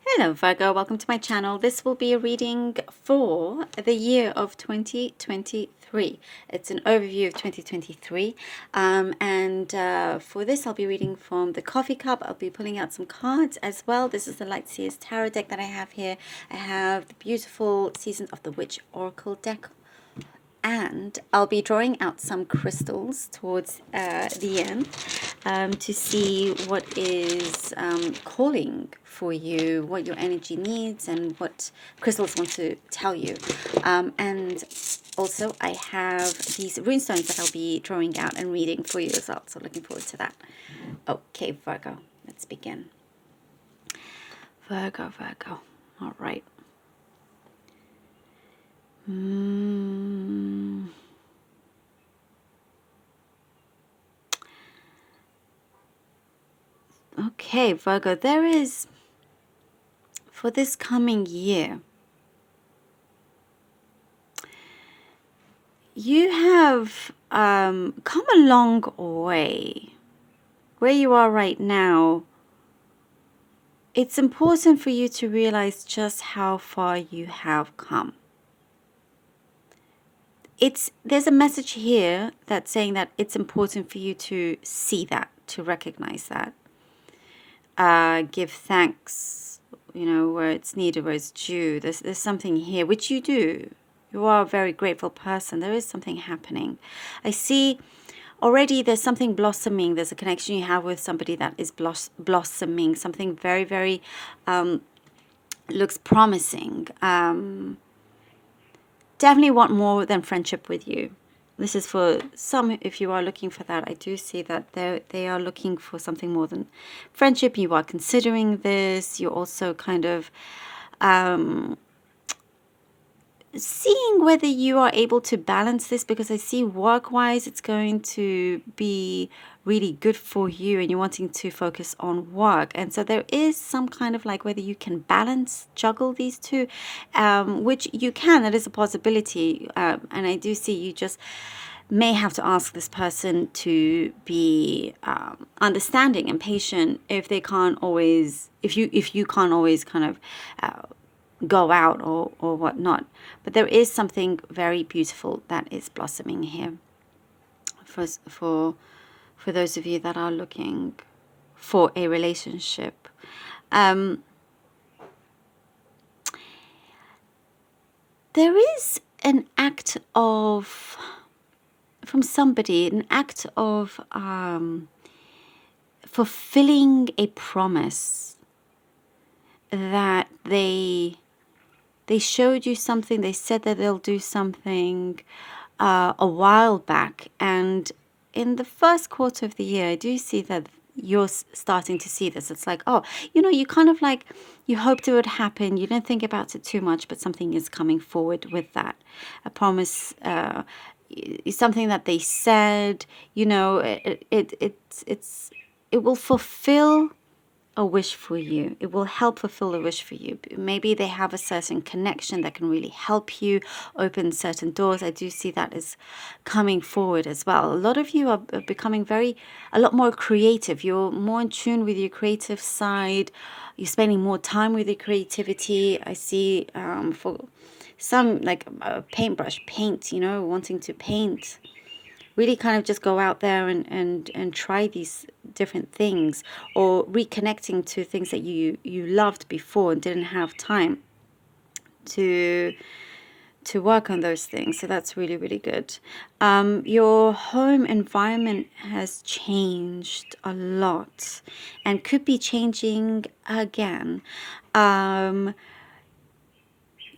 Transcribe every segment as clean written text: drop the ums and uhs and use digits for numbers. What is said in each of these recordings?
Hello Virgo, welcome to my channel. This will be a reading for the year of 2023. It's an overview of 2023 and for this I'll be reading from the coffee cup. I'll be pulling out some cards as well. This is the Light Seers Tarot deck that I have here. I have the beautiful Season of the Witch Oracle deck, and I'll be drawing out some crystals towards the end to see what is calling for you, what your energy needs, and what crystals want to tell you. And also I have these runestones that I'll be drawing out and reading for you as well, so looking forward to that. Okay, Virgo, let's begin. Virgo, all right. Okay, Virgo, there is, for this coming year, you have come a long way. Where you are right now, it's important for you to realize just how far you have come. There's a message here that's saying that it's important for you to see that, to recognize that. Give thanks, where it's needed, where it's due. There's something here, which you do. You are a very grateful person. There is something happening. I see already there's something blossoming. There's a connection you have with somebody that is blossoming. Something very, very looks promising. Definitely want more than friendship with you. This is for some, if you are looking for that. I do see that they are looking for something more than friendship. You are considering this. You're also kind of seeing whether you are able to balance this, because I see work-wise it's going to be really good for you and you're wanting to focus on work. And so there is some kind of like whether you can juggle these two, which you can. That is a possibility. And I do see you just may have to ask this person to be understanding and patient if they can't always, if you can't always kind of go out or whatnot. But there is something very beautiful that is blossoming here for those of you that are looking for a relationship. There is an act of, from somebody, an act of fulfilling a promise that they showed you something. They said that they'll do something a while back, and in the first quarter of the year I do see that you're starting to see this. It's like, oh, you kind of like, you hoped it would happen, you didn't think about it too much, but something is coming forward with that. A promise is something that they said, it will fulfill a wish for you. It will help fulfill a wish for you. Maybe they have a certain connection that can really help you open certain doors. I do see that as coming forward as well. A lot of you are becoming a lot more creative. You're more in tune with your creative side. You're spending more time with your creativity. I see for some, like a paintbrush, paint, wanting to paint. Really kind of just go out there and try these different things, or reconnecting to things that you loved before and didn't have time to work on those things. So that's really, really good. Your home environment has changed a lot and could be changing again.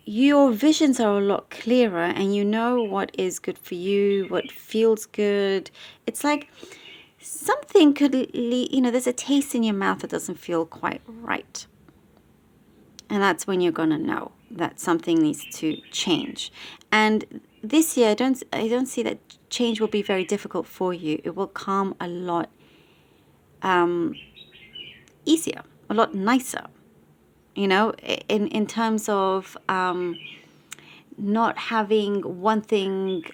Your visions are a lot clearer and you know what is good for you, what feels good. It's like something could, there's a taste in your mouth that doesn't feel quite right. And that's when you're going to know that something needs to change. And this year, I don't see that change will be very difficult for you. It will come a lot easier, a lot nicer. In terms of not having one thing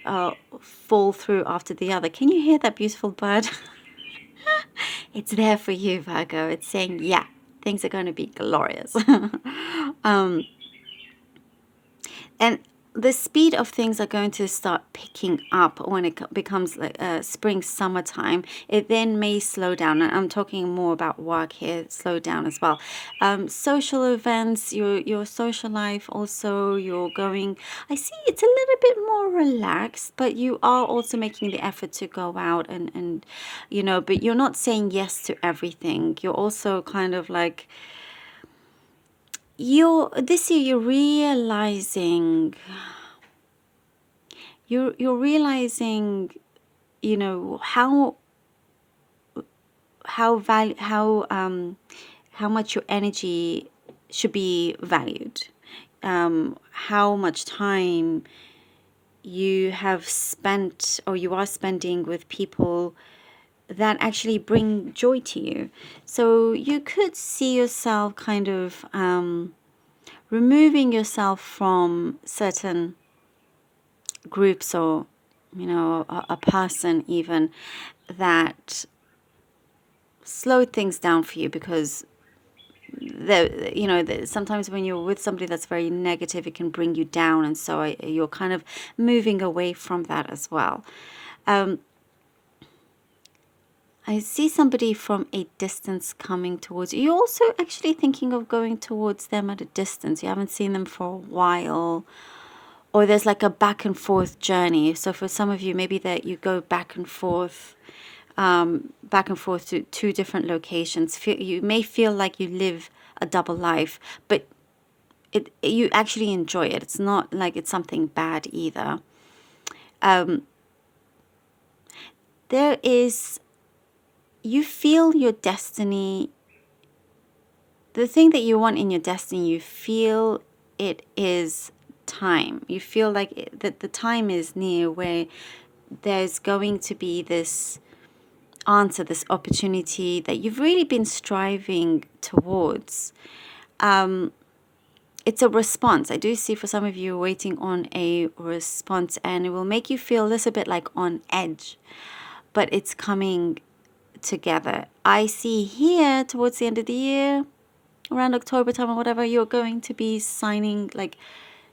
fall through after the other. Can you hear that beautiful bird? It's there for you, Virgo. It's saying, yeah, things are going to be glorious. um, and the speed of things are going to start picking up when it becomes like spring, summertime. It then may slow down. And I'm talking more about work here, slow down as well. Social events, your social life also, you're going, I see it's a little bit more relaxed, but you are also making the effort to go out and but you're not saying yes to everything. You're also kind of like, this year you're realizing, how much your energy should be valued, how much time you have spent or you are spending with people that actually bring joy to you. So you could see yourself kind of removing yourself from certain groups, or a person even, that slowed things down for you, because sometimes when you're with somebody that's very negative, it can bring you down, and so you're kind of moving away from that as well. I see somebody from a distance coming towards you. You're also actually thinking of going towards them at a distance. You haven't seen them for a while, or there's like a back and forth journey. So for some of you, maybe that you go back and forth to two different locations. You may feel like you live a double life, but you actually enjoy it. It's not like it's something bad either. You feel your destiny, the thing that you want in your destiny, you feel it is time. You feel like that the time is near where there's going to be this answer, this opportunity that you've really been striving towards. It's a response. I do see for some of you waiting on a response, and it will make you feel a little bit like on edge, but it's coming together. I see here towards the end of the year, around October time or whatever, you're going to be signing, like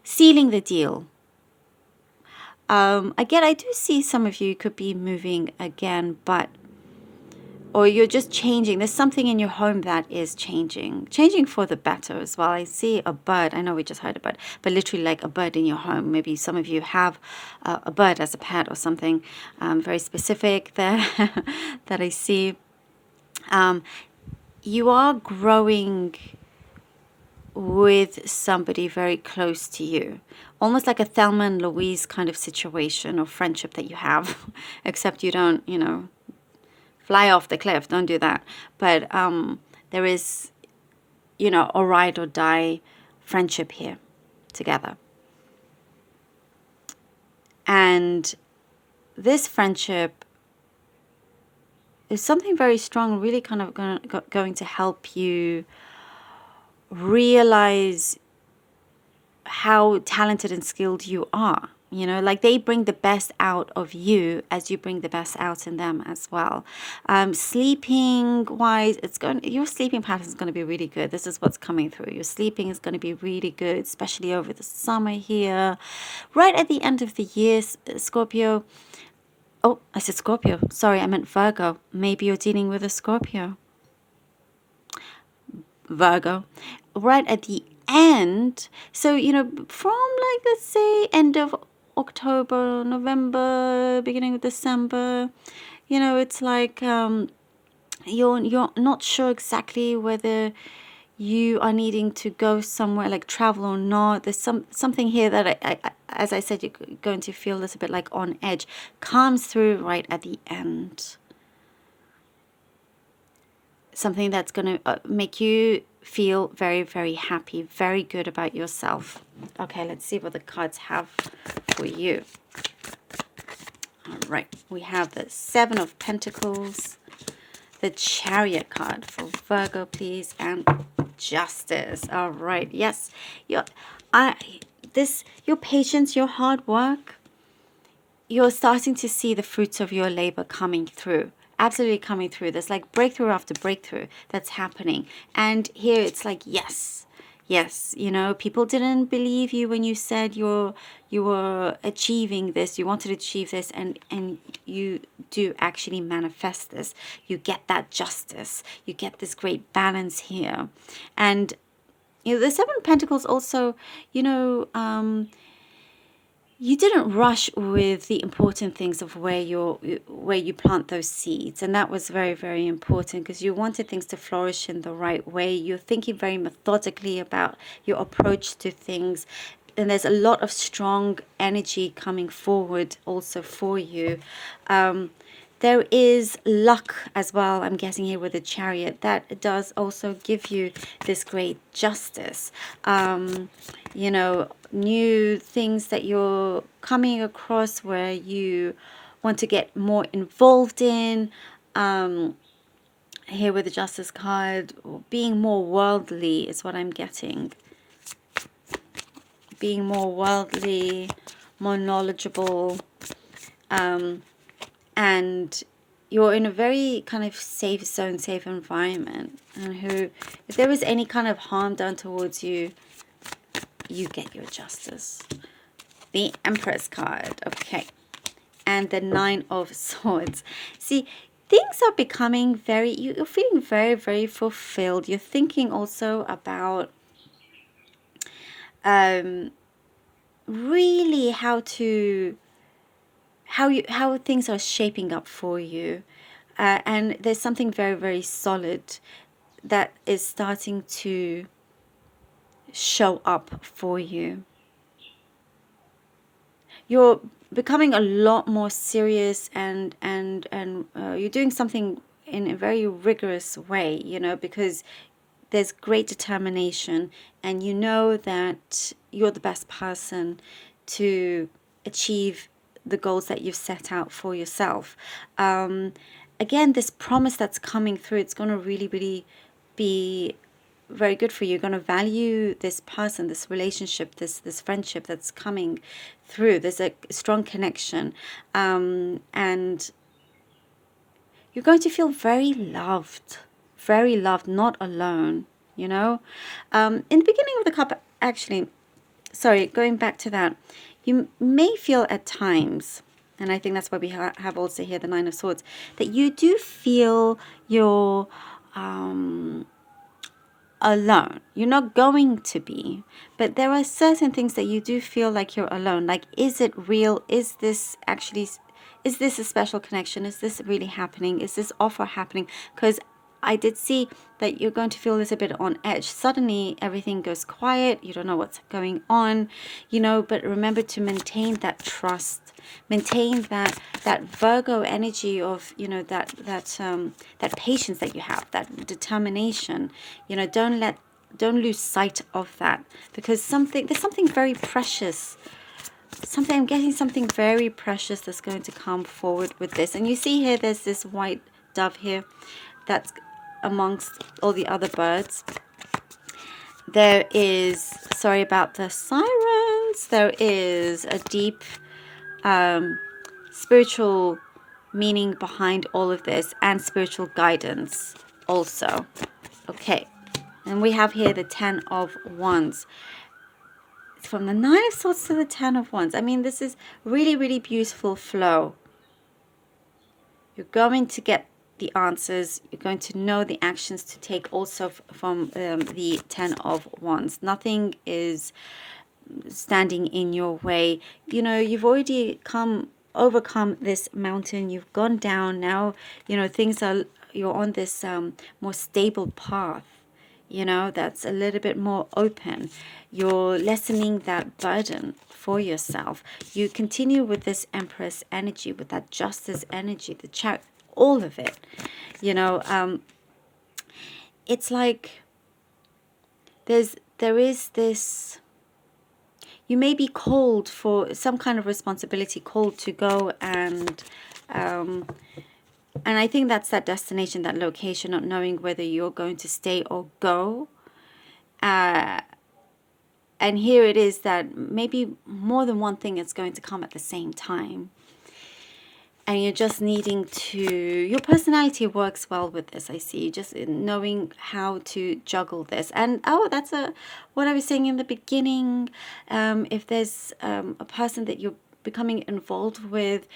sealing the deal. Again, I do see some of you could be moving again, or you're just changing. There's something in your home that is changing for the better as well. I see a bird. I know we just heard a bird, but literally like a bird in your home. Maybe some of you have a bird as a pet or something very specific there that I see. You are growing with somebody very close to you, almost like a Thelma and Louise kind of situation or friendship that you have, except you don't, fly off the cliff. Don't do that. But there is, a ride or die friendship here together. And this friendship is something very strong, really kind of going to help you realize how talented and skilled you are. Like they bring the best out of you as you bring the best out in them as well. Sleeping wise, your sleeping pattern is going to be really good. This is what's coming through. Your sleeping is going to be really good, especially over the summer here. Right at the end of the year, Scorpio. Oh, I said Scorpio. Sorry, I meant Virgo. Maybe you're dealing with a Scorpio. Virgo. Right at the end. So, from like, let's say, end of October, November, beginning of December, it's like you're not sure exactly whether you are needing to go somewhere, like travel or not. There's something here that I as I said, you're going to feel a little bit like on edge, comes through right at the end. Something that's going to make you feel very, very happy, very good about yourself. Okay, let's see what the cards have for you. All right, we have the Seven of Pentacles, the Chariot card for Virgo, please, and Justice. All right, yes, your patience, your hard work, you're starting to see the fruits of your labor coming through. absolutely coming through. There's like breakthrough after breakthrough that's happening. And here it's like, yes, yes, you know, people didn't believe you when you said you were achieving this, you wanted to achieve this, and you do actually manifest this. You get that justice. You get this great balance here. And you know, the Seven of Pentacles also, you know, you didn't rush with the important things of where you plant those seeds, and that was very, very important because you wanted things to flourish in the right way. You're thinking very methodically about your approach to things, and there's a lot of strong energy coming forward also for you. There is luck as well, I'm guessing here with the Chariot. That does also give you this great justice. You know, new things that you're coming across where you want to get more involved in. Here with the Justice card, being more worldly is what I'm getting. Being more worldly, more knowledgeable, and you're in a very kind of safe zone, safe environment, and who, if there was any kind of harm done towards you, you get your justice. The Empress card, okay, and the Nine of Swords. See, things are becoming very, you're feeling very, very fulfilled. You're thinking also about really how things are shaping up for you. And there's something very, very solid that is starting to show up for you. You're becoming a lot more serious, and you're doing something in a very rigorous way, you know, because there's great determination, and you know that you're the best person to achieve the goals that you've set out for yourself. Again, this promise that's coming through, it's going to really, really be very good for you. You're going to value this person, this relationship, this friendship that's coming through. There's a strong connection, and you're going to feel very loved, not alone, you know. In the beginning of the cup, actually, sorry, going back to that, you may feel at times, and I think that's why we have also here the Nine of Swords, that you do feel you're alone. You're not going to be, but there are certain things that you do feel like you're alone. Like, is it real? Is this a special connection? Is this really happening? Is this offer happening? Because I did see that you're going to feel a little bit on edge. Suddenly everything goes quiet. You don't know what's going on, you know, but remember to maintain that trust, maintain that Virgo energy of, you know, that patience that you have, that determination. You know, don't lose sight of that, because there's something very precious. I'm getting something very precious that's going to come forward with this. And you see here, there's this white dove here that's amongst all the other birds. There is, sorry about the sirens, there is a deep spiritual meaning behind all of this, and spiritual guidance also. Okay, and we have here the Ten of Wands. It's from the Nine of Swords to the Ten of Wands. I mean, this is really, really beautiful flow. You're going to get the answers. You're going to know the actions to take also from the Ten of Wands. Nothing is standing in your way. You know, you've already overcome this mountain. You've gone down. Now, you know, you're on this more stable path, you know, that's a little bit more open. You're lessening that burden for yourself. You continue with this Empress energy, with that Justice energy, the Chariot, all of it. You know, it's like there is this, you may be called for some kind of responsibility, called to go and I think that's that destination, that location, not knowing whether you're going to stay or go. And here it is that maybe more than one thing is going to come at the same time. and you're just needing to, your personality works well with this, I see, just knowing how to juggle this. And that's what I was saying in the beginning. If there's a person that you're becoming involved with,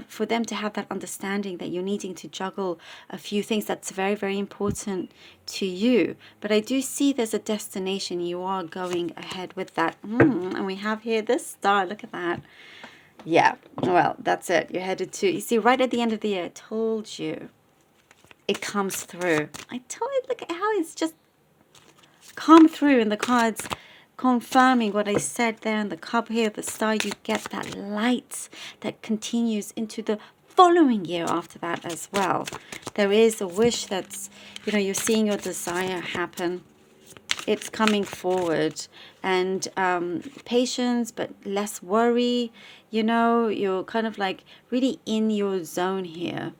for them to have that understanding that you're needing to juggle a few things, that's very, very important to you. But I do see there's a destination. You are going ahead with that. And we have here this star. Look at that. Yeah, well, that's it. You're headed to, you see, right at the end of the year, I told you, it comes through. I told you, look at how it's just come through in the cards, confirming what I said there in the cup here, the star. You get that light that continues into the following year after that as well. There is a wish that's, you're seeing your desire happen. It's coming forward, and patience, but less worry. You're kind of like really in your zone here.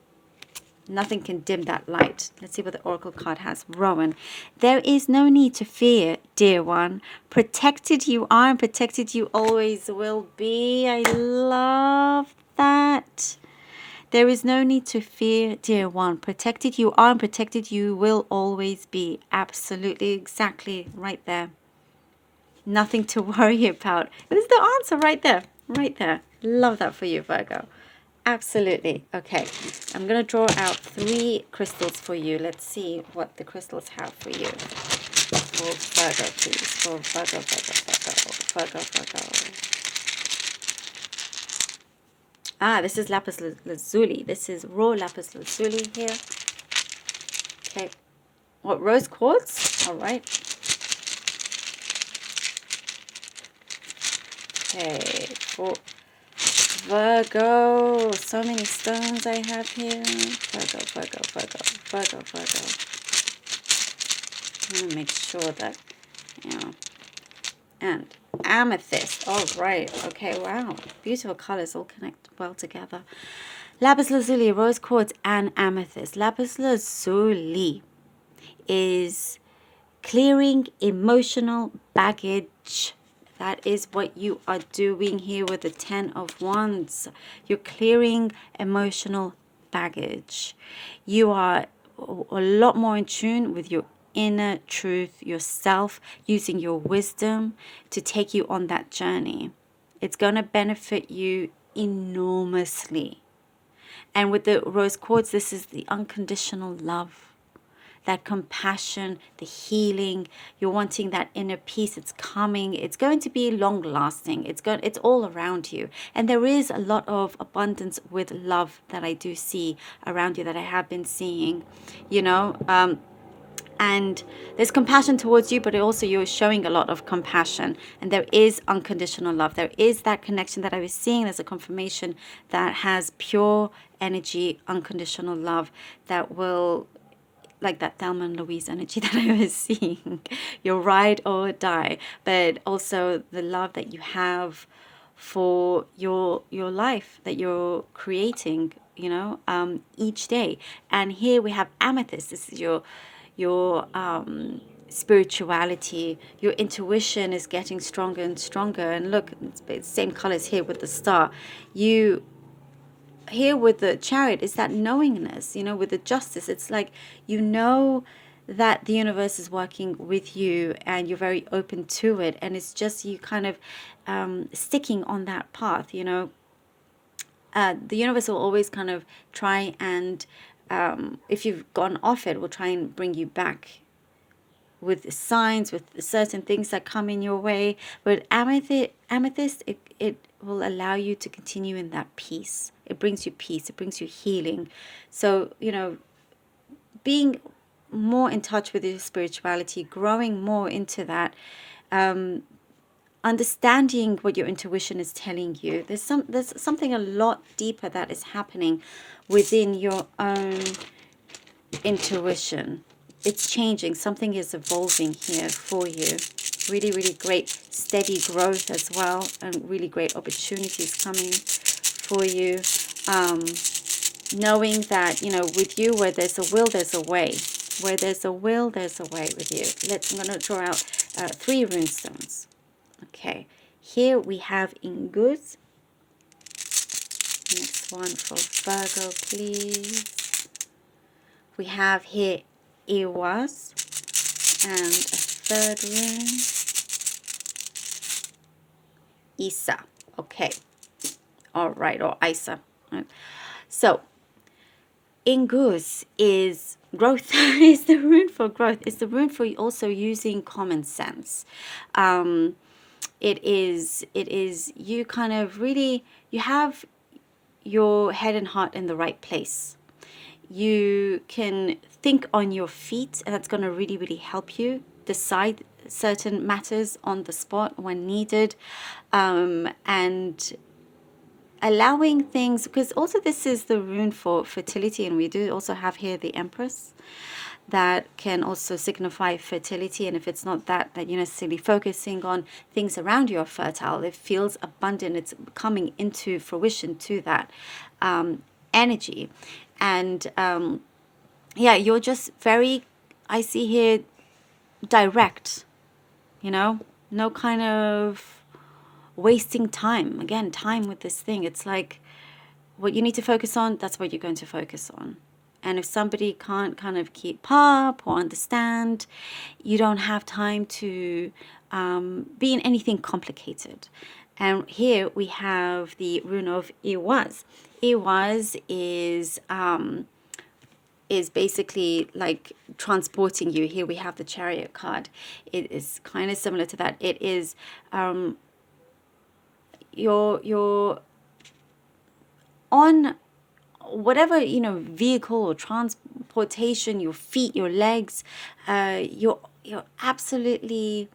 Nothing can dim that light. Let's see what the oracle card has. Rowan. There is no need to fear, dear one. Protected you are, and protected you always will be. I love that. There is no need to fear, dear one. Protected you are, and protected you will always be. Absolutely, exactly, right there. Nothing to worry about. There's the answer right there. Right there. Love that for you, Virgo. Absolutely. Okay, I'm going to draw out 3 crystals for you. Let's see what the crystals have for you. For Virgo, please. For Virgo, Virgo, Virgo, Virgo, Virgo. This is lapis lazuli. This is raw lapis lazuli here. Okay. What, rose quartz? All right. Okay. For Virgo. So many stones I have here. Virgo, Virgo, Virgo, Virgo, Virgo. I want to make sure that, and amethyst. All right. Okay. Wow. Beautiful colors all connect well together. Lapis lazuli, rose quartz, and amethyst. Lapis lazuli is clearing emotional baggage. That is what you are doing here with the 10 of Wands. You're clearing emotional baggage. You are a lot more in tune with your inner truth, yourself, using your wisdom to take you on that journey. It's going to benefit you enormously. And with the rose quartz, this is the unconditional love, that compassion, the healing. You're wanting that inner peace. It's coming. It's going to be long lasting. It's all around you. And there is a lot of abundance with love that I do see around you, that I have been seeing, and there's compassion towards you, but also you're showing a lot of compassion, and there is unconditional love. There is that connection that I was seeing. There's a confirmation that has pure energy, unconditional love that will, like that Thelma and Louise energy that I was seeing. You'll ride or die, but also the love that you have for your life that you're creating, each day. And here we have amethyst. This is your spirituality. Your intuition is getting stronger and stronger. And look, it's the same colors here with the star. You here with the chariot is that knowingness, with the justice. It's like that the universe is working with you, and you're very open to it, and it's just you kind of sticking on that path. The universe will always kind of try and if you've gone off it, will try and bring you back with signs, with certain things that come in your way. But amethyst, it will allow you to continue in that peace. It brings you peace. It brings you healing. So, being more in touch with your spirituality, growing more into that, understanding what your intuition is telling you. There's something a lot deeper that is happening within your own intuition. It's changing. Something is evolving here for you. Really, really great steady growth as well, and really great opportunities coming for you. Knowing that, with you, where there's a will, there's a way. Where there's a will, there's a way with you. I'm going to draw out 3 runestones. Okay. Here we have Ingus. Next one for Virgo, please. We have here Ewas, and a third rune, Isa. Okay. All right, or Isa. Right. So, Ingus is growth. Is the rune for growth. It's the rune for also using common sense. It is you kind of really, you have your head and heart in the right place. You can think on your feet, and that's going to really, really help you decide certain matters on the spot when needed, and allowing things, because also this is the rune for fertility, and we do also have here the Empress that can also signify fertility. And if it's not that you're necessarily focusing on things around you are fertile, it feels abundant, it's coming into fruition to that energy. And yeah, you're just very, I see here, direct, no kind of wasting time. Again, time with this thing, it's like what you need to focus on, that's what you're going to focus on. And if somebody can't kind of keep up or understand, you don't have time to be in anything complicated. And here we have the rune of Iwaz. Iwaz is basically like transporting you. Here we have the Chariot card. It is kind of similar to that. It is your on whatever vehicle or transportation, your feet, your legs, you're absolutely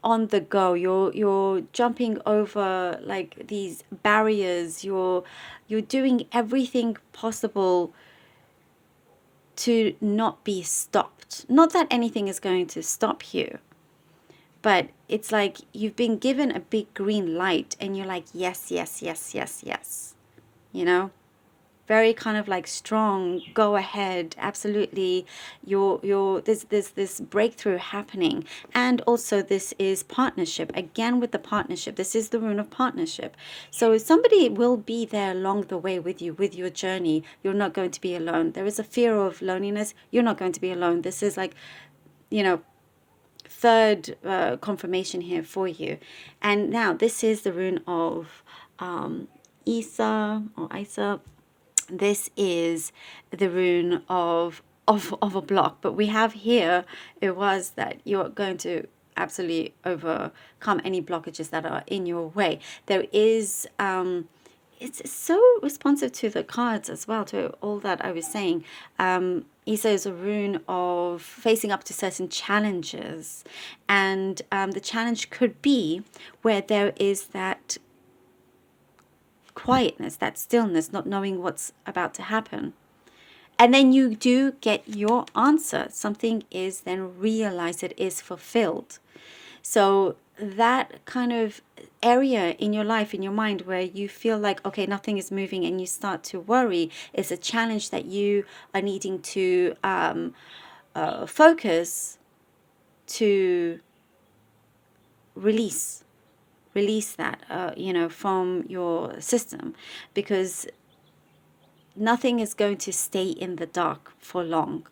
on the go. You're jumping over like these barriers. You're doing everything possible to not be stopped. Not that anything is going to stop you, but it's like you've been given a big green light and you're like, yes, yes, yes, yes, yes. Very kind of like strong, go ahead, absolutely. There's this breakthrough happening. And also this is partnership. Again, with the partnership, this is the rune of partnership. So somebody will be there along the way with you, with your journey. You're not going to be alone. There is a fear of loneliness. You're not going to be alone. This is like, third confirmation here for you. And now this is the rune of Isa or Isa. This is the rune of a block, but we have here, it was that you're going to absolutely overcome any blockages that are in your way. There is it's so responsive to the cards as well, to all that I was saying. Isa is a rune of facing up to certain challenges, and the challenge could be where there is that quietness, that stillness, not knowing what's about to happen. And then you do get your answer. Something is then realized, it is fulfilled. So that kind of area in your life, in your mind, where you feel like, okay, nothing is moving and you start to worry, is a challenge that you are needing to focus to release that, from your system, because nothing is going to stay in the dark for long.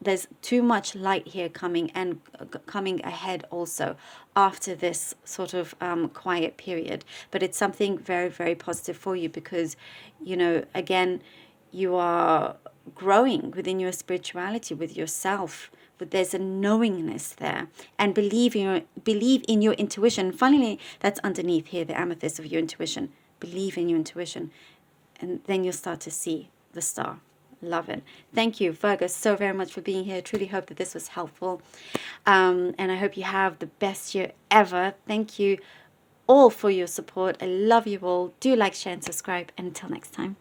There's too much light here coming, and coming ahead also after this sort of quiet period. But it's something very, very positive for you, because, again, you are growing within your spirituality, with yourself. But there's a knowingness there, and believe in your intuition. Finally, that's underneath here, the amethyst of your intuition. Believe in your intuition, and then you'll start to see the star. Love it. Thank you, Virgo, so very much for being here. Truly hope that this was helpful, and I hope you have the best year ever. Thank you all for your support. I love you all. Do like, share, and subscribe. And until next time.